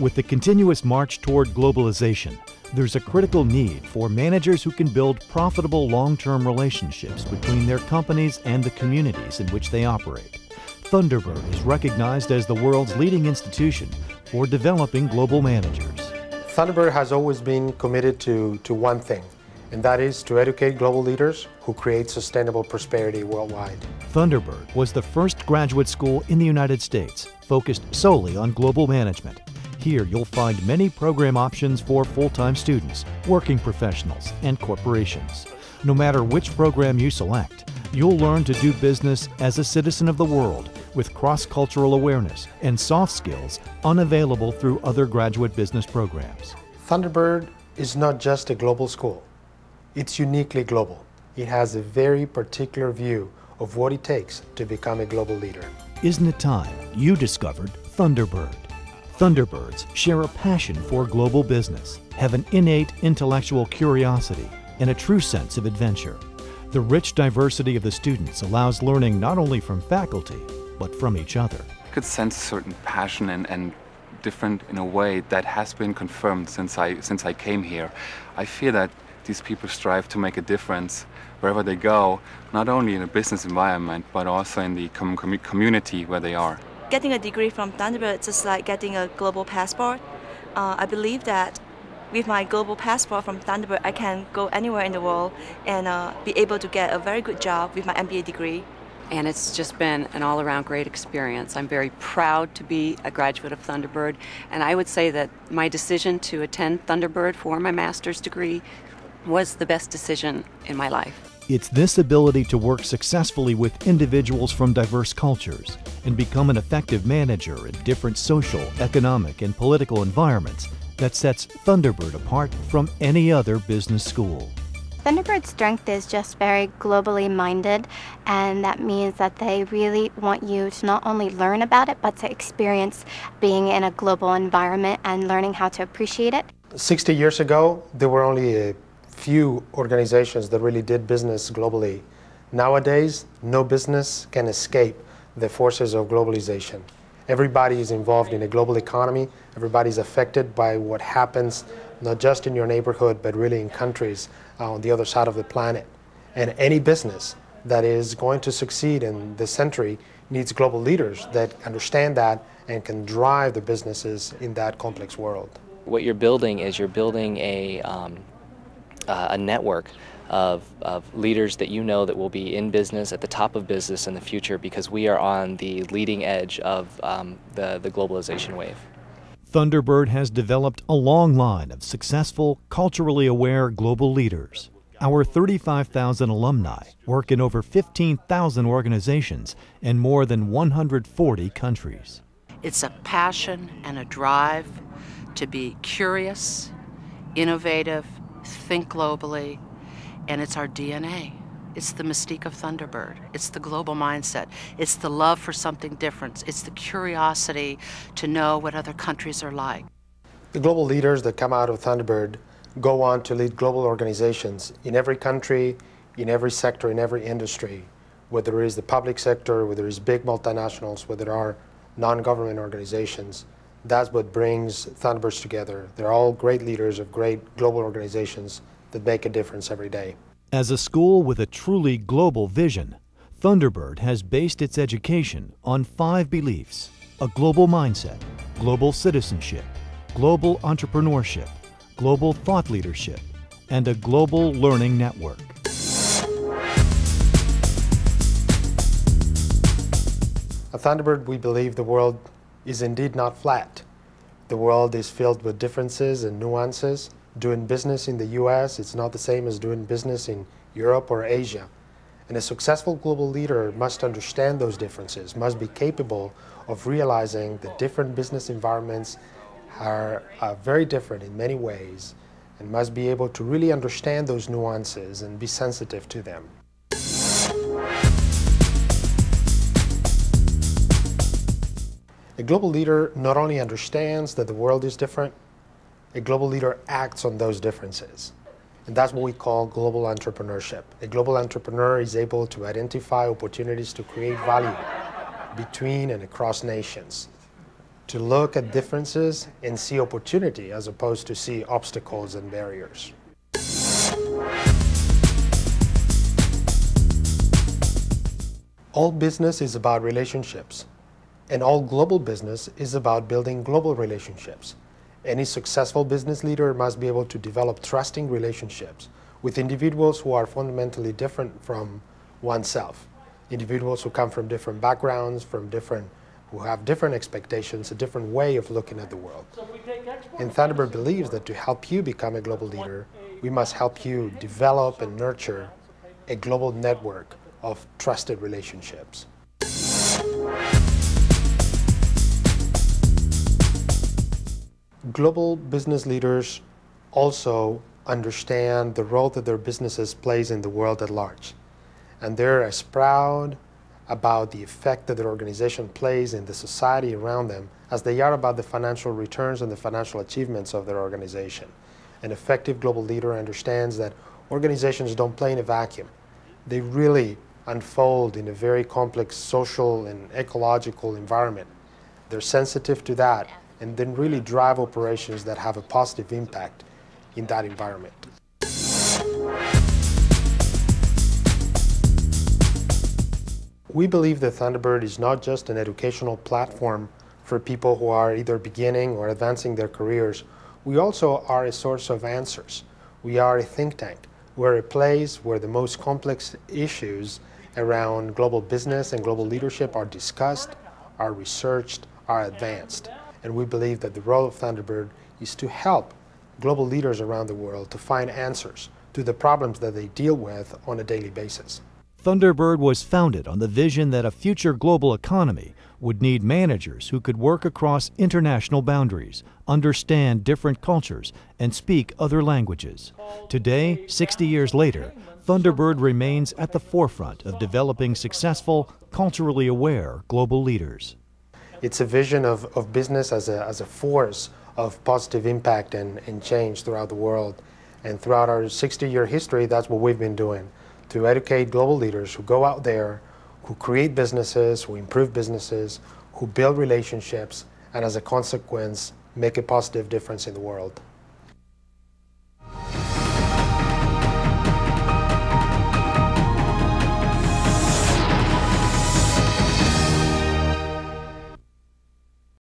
With the continuous march toward globalization, there's a critical need for managers who can build profitable long-term relationships between their companies and the communities in which they operate. Thunderbird is recognized as the world's leading institution for developing global managers. Thunderbird has always been committed to one thing, and that is to educate global leaders who create sustainable prosperity worldwide. Thunderbird was the first graduate school in the United States focused solely on global management. Here you'll find many program options for full-time students, working professionals, and corporations. No matter which program you select, you'll learn to do business as a citizen of the world with cross-cultural awareness and soft skills unavailable through other graduate business programs. Thunderbird is not just a global school. It's uniquely global. It has a very particular view of what it takes to become a global leader. Isn't it time you discovered Thunderbird? Thunderbirds share a passion for global business, have an innate intellectual curiosity, and a true sense of adventure. The rich diversity of the students allows learning not only from faculty, but from each other. I could sense a certain passion and different in a way that has been confirmed since I came here. I feel that these people strive to make a difference wherever they go, not only in a business environment, but also in the community where they are. Getting a degree from Thunderbird is just like getting a global passport. I believe that with my global passport from Thunderbird, I can go anywhere in the world and be able to get a very good job with my MBA degree. And it's just been an all-around great experience. I'm very proud to be a graduate of Thunderbird, and I would say that my decision to attend Thunderbird for my master's degree was the best decision in my life. It's this ability to work successfully with individuals from diverse cultures and become an effective manager in different social, economic, and political environments that sets Thunderbird apart from any other business school. Thunderbird's strength is just very globally minded, and that means that they really want you to not only learn about it, but to experience being in a global environment and learning how to appreciate it. 60 years ago, there were only a few organizations that really did business globally. Nowadays, no business can escape the forces of globalization. Everybody is involved in a global economy. Everybody's affected by what happens, not just in your neighborhood, but really in countries on the other side of the planet. And any business that is going to succeed in this century needs global leaders that understand that and can drive the businesses in that complex world. What you're building is you're building a network of leaders that you know that will be in business, at the top of business in the future, because we are on the leading edge of the globalization wave. Thunderbird has developed a long line of successful, culturally aware global leaders. Our 35,000 alumni work in over 15,000 organizations in more than 140 countries. It's a passion and a drive to be curious, innovative, think globally, and it's our DNA. It's the mystique of Thunderbird. It's the global mindset. It's the love for something different. It's the curiosity to know what other countries are like. The global leaders that come out of Thunderbird go on to lead global organizations in every country, in every sector, in every industry, whether it is the public sector, whether it is big multinationals, whether there are non-government organizations. That's what brings Thunderbirds together. They're all great leaders of great global organizations that make a difference every day. As a school with a truly global vision, Thunderbird has based its education on 5 beliefs: a global mindset, global citizenship, global entrepreneurship, global thought leadership, and a global learning network. At Thunderbird, we believe the world is indeed not flat. The world is filled with differences and nuances. Doing business in the US, it's not the same as doing business in Europe or Asia. And a successful global leader must understand those differences, must be capable of realizing that different business environments are very different in many ways, and must be able to really understand those nuances and be sensitive to them. A global leader not only understands that the world is different, a global leader acts on those differences. And that's what we call global entrepreneurship. A global entrepreneur is able to identify opportunities to create value between and across nations, to look at differences and see opportunity as opposed to see obstacles and barriers. All business is about relationships, and all global business is about building global relationships. Any successful business leader must be able to develop trusting relationships with individuals who are fundamentally different from oneself. Individuals who come from different backgrounds, who have different expectations, a different way of looking at the world. And Thunderbird believes that to help you become a global leader, we must help you develop and nurture a global network of trusted relationships. Global business leaders also understand the role that their businesses plays in the world at large. And they're as proud about the effect that their organization plays in the society around them as they are about the financial returns and the financial achievements of their organization. An effective global leader understands that organizations don't play in a vacuum. They really unfold in a very complex social and ecological environment. They're sensitive to that and then really drive operations that have a positive impact in that environment. We believe that Thunderbird is not just an educational platform for people who are either beginning or advancing their careers. We also are a source of answers. We are a think tank. We're a place where the most complex issues around global business and global leadership are discussed, are researched, are advanced. And we believe that the role of Thunderbird is to help global leaders around the world to find answers to the problems that they deal with on a daily basis. Thunderbird was founded on the vision that a future global economy would need managers who could work across international boundaries, understand different cultures, and speak other languages. Today, 60 years later, Thunderbird remains at the forefront of developing successful, culturally aware global leaders. It's a vision of business as a force of positive impact and change throughout the world. And throughout our 60-year history, that's what we've been doing, to educate global leaders who go out there, who create businesses, who improve businesses, who build relationships, and as a consequence, make a positive difference in the world.